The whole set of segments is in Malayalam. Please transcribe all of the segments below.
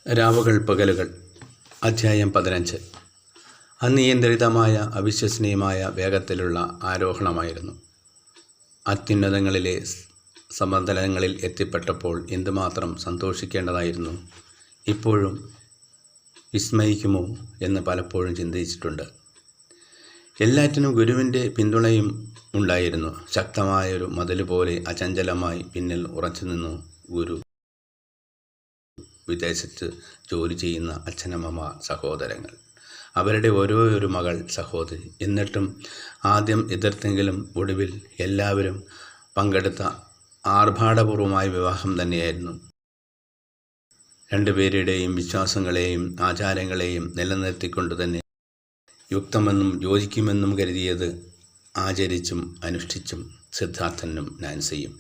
രാവുകൾ പകലുകൾ. അധ്യായം 15. അനിയന്ത്രിതമായ അവിശ്വസനീയമായ വേഗത്തിലുള്ള ആരോഹണമായിരുന്നു. അത്യുന്നതങ്ങളിലെ സമതലങ്ങളിൽ എത്തിപ്പെട്ടപ്പോൾ എന്തുമാത്രം സന്തോഷിക്കേണ്ടതായിരുന്നു. ഇപ്പോഴും വിസ്മയിക്കുമോ എന്ന് പലപ്പോഴും ചിന്തിച്ചിട്ടുണ്ട്. എല്ലാറ്റിനും ഗുരുവിൻ്റെ പിന്തുണയും ഉണ്ടായിരുന്നു. ശക്തമായൊരു മതിൽ പോലെ അചഞ്ചലമായി പിന്നിൽ ഉറച്ചുനിന്നു ഗുരു. വിദേശത്ത് ജോലി ചെയ്യുന്ന അച്ഛനമ്മമാർ, സഹോദരങ്ങൾ, അവരുടെ ഒരു മകൾ, സഹോദരി. എന്നിട്ടും ആദ്യം എതിർത്തെങ്കിലും ഒടുവിൽ എല്ലാവരും പങ്കെടുത്ത ആർഭാടപൂർവമായ വിവാഹം തന്നെയായിരുന്നു. രണ്ടുപേരുടെയും വിശ്വാസങ്ങളെയും ആചാരങ്ങളെയും നിലനിർത്തിക്കൊണ്ട് തന്നെ യുക്തമെന്നും യോജിക്കുമെന്നും കരുതിയത് ആചരിച്ചും അനുഷ്ഠിച്ചും സിദ്ധാർത്ഥനും നാൻസിയും.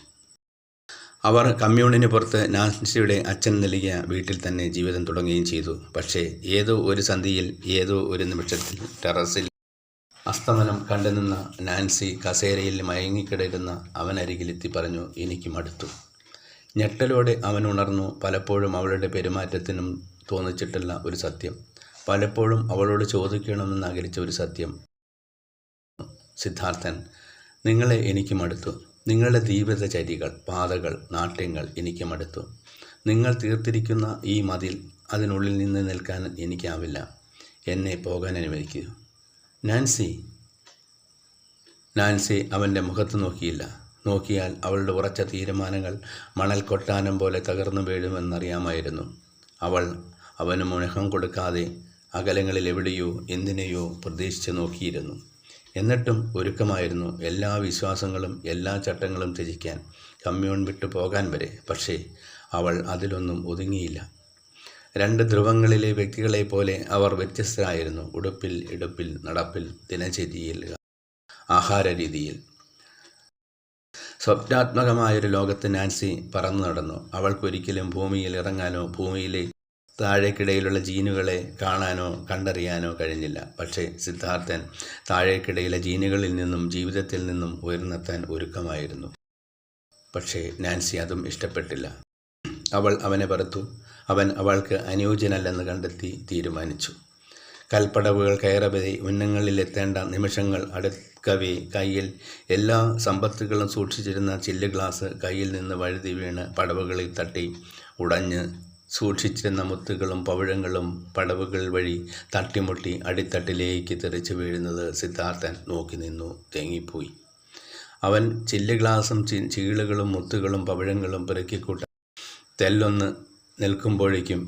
അവർ കമ്മ്യൂണിന് പുറത്ത് നാൻസിയുടെ അച്ഛൻ നൽകിയ വീട്ടിൽ തന്നെ ജീവിതം തുടങ്ങുകയും ചെയ്തു. പക്ഷേ ഏതോ ഒരു സന്ധിയിൽ, ഏതോ ഒരു നിമിഷത്തിൽ ടെറസിൽ അസ്തമനം കണ്ടുനിന്ന നാൻസി കസേരയിൽ മയങ്ങിക്കിടരുന്ന അവനരികിലെത്തി പറഞ്ഞു, "എനിക്ക് മടുത്തു." ഞെട്ടലോടെ അവൻ ഉണർന്നു. പലപ്പോഴും അവളുടെ പെരുമാറ്റത്തിനും തോന്നിച്ചിട്ടുള്ള ഒരു സത്യം, പലപ്പോഴും അവളോട് ചോദിക്കണമെന്ന് ആഗ്രഹിച്ച ഒരു സത്യം. "സിദ്ധാർത്ഥൻ, നിങ്ങളെ എനിക്ക് മടുത്തു. നിങ്ങളുടെ ജീവിതചര്യകൾ, പാതകൾ, നാട്യങ്ങൾ എനിക്ക് മടുത്തു. നിങ്ങൾ തീർത്തിരിക്കുന്ന ഈ മതിൽ, അതിനുള്ളിൽ നിന്ന് നിൽക്കാൻ എനിക്കാവില്ല. എന്നെ പോകാൻ അനുവദിക്കൂ." നാൻസി അവൻ്റെ മുഖത്ത് നോക്കിയില്ല. നോക്കിയാൽ അവളുടെ ഉറച്ച തീരുമാനങ്ങൾ മണൽ കൊട്ടാനം പോലെ തകർന്നു വീഴുമെന്നറിയാമായിരുന്നു. അവൾ അവന് മുഖം കൊടുക്കാതെ അകലങ്ങളിൽ എവിടെയോ എന്തിനെയോ പ്രതീക്ഷിച്ച് നോക്കിയിരുന്നു. എന്നിട്ടും ഒരുക്കമായിരുന്നു എല്ലാ വിശ്വാസങ്ങളും എല്ലാ ചട്ടങ്ങളും ത്യജിക്കാൻ, കമ്മ്യൂൺ വിട്ടു പോകാൻ വരെ. പക്ഷേ അവൾ അതിലൊന്നും ഒതുങ്ങിയില്ല. രണ്ട് ധ്രുവങ്ങളിലെ വ്യക്തികളെ പോലെ അവർ വ്യത്യസ്തരായിരുന്നു. ഉടുപ്പിൽ, എടുപ്പിൽ, നടപ്പിൽ, ദിനചര്യയിൽ, ആഹാര രീതിയിൽ. സ്വപ്നാത്മകമായൊരു ലോകത്ത് നാൻസി പറന്നു നടന്നു. അവൾക്കൊരിക്കലും ഭൂമിയിൽ ഇറങ്ങാനോ ഭൂമിയിലെ താഴേക്കിടയിലുള്ള ജീനുകളെ കാണാനോ കണ്ടറിയാനോ കഴിഞ്ഞില്ല. പക്ഷേ സിദ്ധാർത്ഥൻ താഴേക്കിടയിലെ ജീനുകളിൽ നിന്നും ജീവിതത്തിൽ നിന്നും ഉയർന്നെത്താൻ ഒരുക്കമായിരുന്നു. പക്ഷേ നാൻസി അതും ഇഷ്ടപ്പെട്ടില്ല. അവൾ അവനെ വെറുത്തു. അവൻ അവൾക്ക് അനുയോജ്യനല്ലെന്ന് കണ്ടെത്തി തീരുമാനിച്ചു. കൽപ്പടവുകൾ കയറവരെ ഉന്നങ്ങളിലെത്തേണ്ട നിമിഷങ്ങൾ അടുക്കവേ കയ്യിൽ എല്ലാ സമ്പത്തുകളും സൂക്ഷിച്ചിരുന്ന ചില്ല് ഗ്ലാസ് കയ്യിൽ നിന്ന് വഴുതി വീണ് പടവുകളിൽ തട്ടി ഉടഞ്ഞ് സൂക്ഷിച്ചിരുന്ന മുത്തുകളും പവിഴങ്ങളും പടവുകൾ വഴി തട്ടിമുട്ടി അടിത്തട്ടിലേക്ക് തെറിച്ചു വീഴുന്നത് സിദ്ധാർത്ഥൻ നോക്കി നിന്നു തേങ്ങിപ്പോയി. അവൻ ചില്ല് ഗ്ലാസും ചീളുകളും മുത്തുകളും പവിഴങ്ങളും പെറുക്കിക്കൂട്ട തെല്ലൊന്ന് നിൽക്കുമ്പോഴേക്കും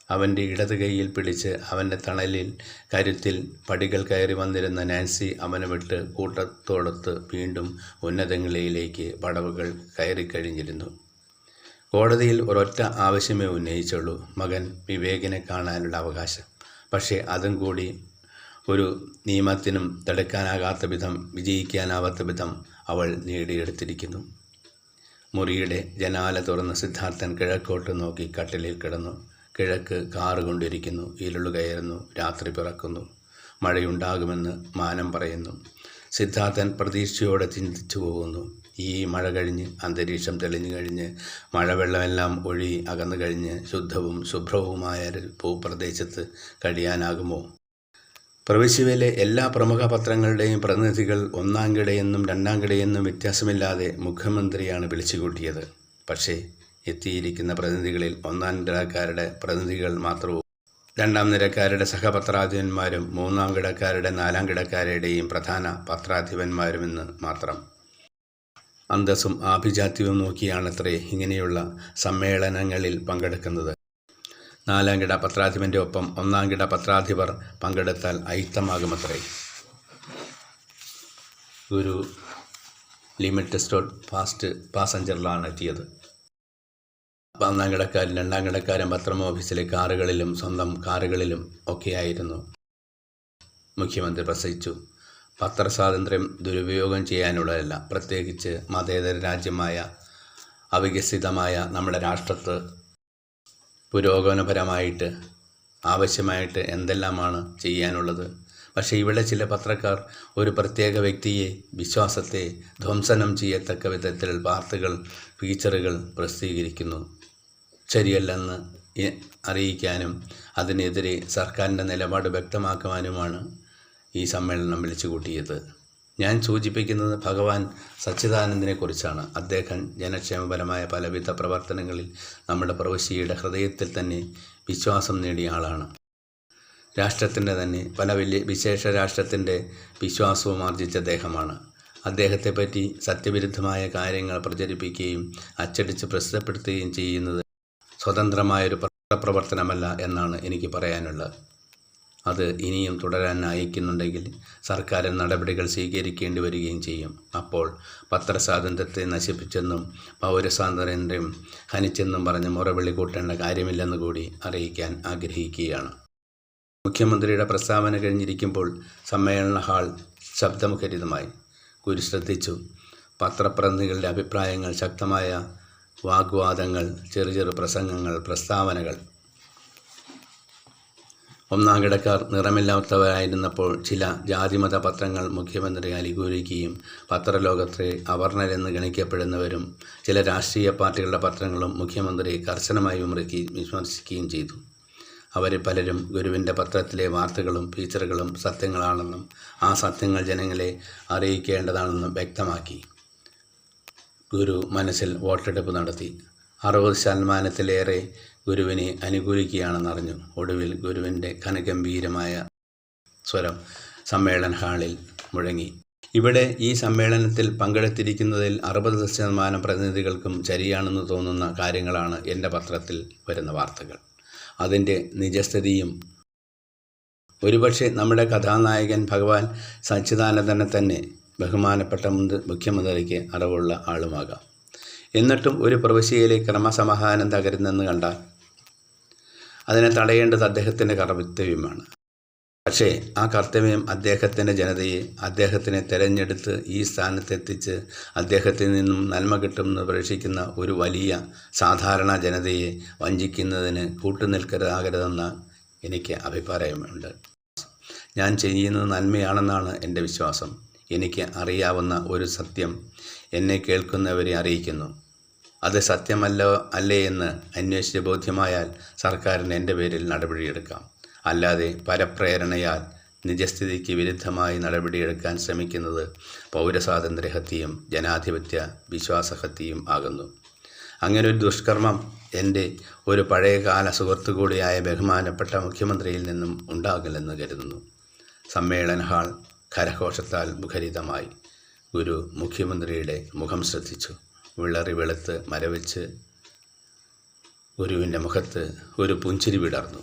അവൻ്റെ ഇടത് കൈയിൽ പിടിച്ച് അവൻ്റെ തണലിൽ കരുത്തിൽ പടികൾ കയറി വന്നിരുന്ന നാൻസി അവനെ വിട്ട് കൂട്ടത്തോടൊത്ത് വീണ്ടും ഉന്നതങ്ങളിലേക്ക് പടവുകൾ കയറിക്കഴിഞ്ഞിരുന്നു. കോടതിയിൽ ഒരൊറ്റ ആവശ്യമേ ഉന്നയിച്ചുള്ളൂ: മകൻ വിവേകിനെ കാണാനുള്ള അവകാശം. പക്ഷേ അതും കൂടി ഒരു നിയമത്തിനും തടുക്കാനാകാത്ത വിധം, വിജയിക്കാനാവാത്ത വിധം അവൾ നേടിയെടുത്തിരിക്കുന്നു. മുറിയുടെ ജനാല തുറന്ന് സിദ്ധാർത്ഥൻ കിഴക്കോട്ട് നോക്കി കട്ടിലിൽ കിടന്നു. കിഴക്ക് കാറുകൊണ്ടിരിക്കുന്നു. ഇരുളു കയറുന്നു. രാത്രി പിറക്കുന്നു. മഴയുണ്ടാകുമെന്ന് മാനം പറയുന്നു. സിദ്ധാർത്ഥൻ പ്രതീക്ഷയോടെ ചിന്തിച്ചു പോകുന്നു. ഈ മഴ കഴിഞ്ഞ്, അന്തരീക്ഷം തെളിഞ്ഞു കഴിഞ്ഞ്, മഴവെള്ളമെല്ലാം ഒഴുകി അകന്നു കഴിഞ്ഞ് ശുദ്ധവും ശുഭ്രവുമായ ഭൂപ്രദേശത്ത് കഴിയാനാകുമോ? പ്രവിശ്യയിലെ എല്ലാ പ്രമുഖ പത്രങ്ങളുടെയും പ്രതിനിധികൾ ഒന്നാം കിടയെന്നും രണ്ടാം കിടയെന്നും വ്യത്യാസമില്ലാതെ മുഖ്യമന്ത്രിയാണ് വിളിച്ചുകൂട്ടിയത്. പക്ഷേ എത്തിയിരിക്കുന്ന പ്രതിനിധികളിൽ ഒന്നാം കിടക്കാരുടെ പ്രതിനിധികൾ മാത്രവും രണ്ടാം നിരക്കാരുടെ സഹപത്രാധിപന്മാരും മൂന്നാം കിടക്കാരുടെ നാലാം കിടക്കാരുടെയും പ്രധാന പത്രാധിപന്മാരുമെന്ന് മാത്രം. അന്തസ്സും ആഭിജാത്യവും നോക്കിയാണത്രേ ഇങ്ങനെയുള്ള സമ്മേളനങ്ങളിൽ പങ്കെടുക്കുന്നത്. നാലാം കിട പത്രാധിപൻ്റെ ഒപ്പം ഒന്നാം കിട പത്രാധിപർ പങ്കെടുത്താൽ അയിത്തമാകുമത്രേ. ഒരു ലിമിറ്റഡ് സ്റ്റോപ്പ് ഫാസ്റ്റ് പാസഞ്ചറിലാണ് എത്തിയത്. ഒന്നാം കിടക്കാരും രണ്ടാം കിടക്കാരും പത്രം ഓഫീസിലെ കാറുകളിലും സ്വന്തം കാറുകളിലും ഒക്കെയായിരുന്നു. മുഖ്യമന്ത്രി പ്രസംഗിച്ചു. പത്രസ്വാതന്ത്ര്യം ദുരുപയോഗം ചെയ്യാനുള്ളതല്ല. പ്രത്യേകിച്ച് മതേതര രാജ്യമായ അവികസിതമായ നമ്മുടെ രാഷ്ട്രത്ത് പുരോഗമനപരമായിട്ട് ആവശ്യമായിട്ട് എന്തെല്ലാമാണ് ചെയ്യാനുള്ളത്. പക്ഷേ ഇവിടെ ചില പത്രക്കാർ ഒരു പ്രത്യേക വ്യക്തിയെ, വിശ്വാസത്തെ ധ്വംസനം ചെയ്യത്തക്ക വിധത്തിൽ വാർത്തകൾ, ഫീച്ചറുകൾ പ്രസിദ്ധീകരിക്കുന്നു. ശരിയല്ലെന്ന് അറിയിക്കാനും അതിനെതിരെ സർക്കാരിൻ്റെ നിലപാട് വ്യക്തമാക്കുവാനുമാണ് ഈ സമ്മേളനം വിളിച്ചു കൂട്ടിയത്. ഞാൻ സൂചിപ്പിക്കുന്നത് ഭഗവാൻ സച്ചിദാനന്ദനെക്കുറിച്ചാണ്. അദ്ദേഹം ജനക്ഷേമപരമായ പലവിധ പ്രവർത്തനങ്ങളിൽ നമ്മുടെ പ്രവിശ്യയുടെ ഹൃദയത്തിൽ തന്നെ വിശ്വാസം നേടിയ ആളാണ്. രാഷ്ട്രത്തിൻ്റെ തന്നെ പല വിശേഷ രാഷ്ട്രത്തിൻ്റെ വിശ്വാസവും ആർജിച്ച അദ്ദേഹമാണ്. അദ്ദേഹത്തെപ്പറ്റി സത്യവിരുദ്ധമായ കാര്യങ്ങൾ പ്രചരിപ്പിക്കുകയും അച്ചടിച്ച് പ്രസിദ്ധപ്പെടുത്തുകയും ചെയ്യുന്നത് സ്വതന്ത്രമായൊരു പ്രവർത്തനമല്ല എന്നാണ് എനിക്ക് പറയാനുള്ളത്. അത് ഇനിയും തുടരാൻ നയിക്കുന്നുണ്ടെങ്കിൽ സർക്കാർ നടപടികൾ സ്വീകരിക്കേണ്ടി വരികയും ചെയ്യും. അപ്പോൾ പത്രസ്വാതന്ത്ര്യത്തെ നശിപ്പിച്ചെന്നും പൗരസ്വാതന്ത്ര്യം ഹനിച്ചെന്നും പറഞ്ഞ് മുറവിളി കൂട്ടേണ്ട കാര്യമില്ലെന്ന് കൂടി അറിയിക്കാൻ ആഗ്രഹിക്കുകയാണ്. മുഖ്യമന്ത്രിയുടെ പ്രസ്താവന കഴിഞ്ഞിരിക്കുമ്പോൾ സമ്മേളന ഹാൾ ശബ്ദമുഖരിതമായി. ഗുരു ശ്രദ്ധിച്ചു. പത്രപ്രതിനിധികളുടെ അഭിപ്രായങ്ങൾ, ശക്തമായ വാഗ്വാദങ്ങൾ, ചെറു പ്രസംഗങ്ങൾ, പ്രസ്താവനകൾ. ഒന്നാം കിടക്കാർ നിറമില്ലാത്തവരായിരുന്നപ്പോൾ ചില ജാതിമത പത്രങ്ങൾ മുഖ്യമന്ത്രിയെ അനുകൂലിക്കുകയും പത്രലോകത്തെ അവർണരെന്ന് ഗണിക്കപ്പെടുന്നവരും ചില രാഷ്ട്രീയ പാർട്ടികളുടെ പത്രങ്ങളും മുഖ്യമന്ത്രിയെ കർശനമായി വിമർശിക്കുകയും ചെയ്തു. അവർ പലരും ഗുരുവിൻ്റെ പത്രത്തിലെ വാർത്തകളും ഫീച്ചറുകളും സത്യങ്ങളാണെന്നും ആ സത്യങ്ങൾ ജനങ്ങളെ അറിയിക്കേണ്ടതാണെന്നും വ്യക്തമാക്കി. ഗുരു മനസ്സിൽ വോട്ടെടുപ്പ് നടത്തി. 60% ഗുരുവിനെ അനുകൂലിക്കുകയാണെന്നറിഞ്ഞു. ഒടുവിൽ ഗുരുവിൻ്റെ ഘനഗംഭീരമായ സ്വരം സമ്മേളന ഹാളിൽ മുഴങ്ങി. ഇവിടെ ഈ സമ്മേളനത്തിൽ പങ്കെടുത്തിരിക്കുന്നതിൽ 60% പ്രതിനിധികൾക്കും ശരിയാണെന്ന് തോന്നുന്ന കാര്യങ്ങളാണ് എൻ്റെ പത്രത്തിൽ വരുന്ന വാർത്തകൾ. അതിൻ്റെ നിജസ്ഥിതിയും ഒരുപക്ഷെ നമ്മുടെ കഥാനായകൻ ഭഗവാൻ സച്ചിദാനന്ദനെ തന്നെ ബഹുമാനപ്പെട്ട മുഖ്യമന്ത്രിക്ക് അറിവുള്ള ആളുമാകാം. എന്നിട്ടും ഒരു പ്രവിശ്യയിലെ ക്രമസമാധാനം തകരുന്നെന്ന് കണ്ടാൽ അതിനെ തടയേണ്ടത് അദ്ദേഹത്തിൻ്റെ കർത്തവ്യമാണ്. പക്ഷേ ആ കർത്തവ്യം അദ്ദേഹത്തിൻ്റെ ജനതയെ അദ്ദേഹത്തിനെ തിരഞ്ഞെടുത്ത് ഈ സ്ഥാനത്തെത്തിച്ച് അദ്ദേഹത്തിൽ നിന്നും നന്മ കിട്ടുമെന്ന് പ്രതീക്ഷിക്കുന്ന ഒരു വലിയ സാധാരണ ജനതയെ വഞ്ചിക്കുന്നതിന് കൂട്ടുനിൽക്കരുതാകരുതെന്ന എനിക്ക് അഭിപ്രായമുണ്ട്. ഞാൻ ചെയ്യുന്നത് നന്മയാണെന്നാണ് എൻ്റെ വിശ്വാസം. എനിക്ക് അറിയാവുന്ന ഒരു സത്യം എന്നെ കേൾക്കുന്നവരെ അറിയിക്കുന്നു. അത് അല്ലേ എന്ന് അന്വേഷിച്ച് ബോധ്യമായാൽ സർക്കാരിന് എൻ്റെ പേരിൽ നടപടിയെടുക്കാം. അല്ലാതെ പരപ്രേരണയാൽ നിജസ്ഥിതിക്ക് വിരുദ്ധമായി നടപടിയെടുക്കാൻ ശ്രമിക്കുന്നത് പൗരസ്വാതന്ത്ര്യഹത്യയും ജനാധിപത്യ വിശ്വാസഹത്യയും ആകുന്നു. അങ്ങനെ ഒരു ദുഷ്കർമ്മം എൻ്റെ ഒരു പഴയകാല സുഹൃത്തു കൂടിയായ ബഹുമാനപ്പെട്ട മുഖ്യമന്ത്രിയിൽ നിന്നും ഉണ്ടാകില്ലെന്ന് കരുതുന്നു. സമ്മേളന ഹാൾ കരഘോഷത്താൽ മുഖരിതമായി. ഗുരു മുഖ്യമന്ത്രിയുടെ മുഖം ശ്രദ്ധിച്ചു. വിളറി വെളുത്ത് മരവിച്ച് ഗുരുവിൻ്റെ മുഖത്ത് ഒരു പുഞ്ചിരി വിടർന്നു.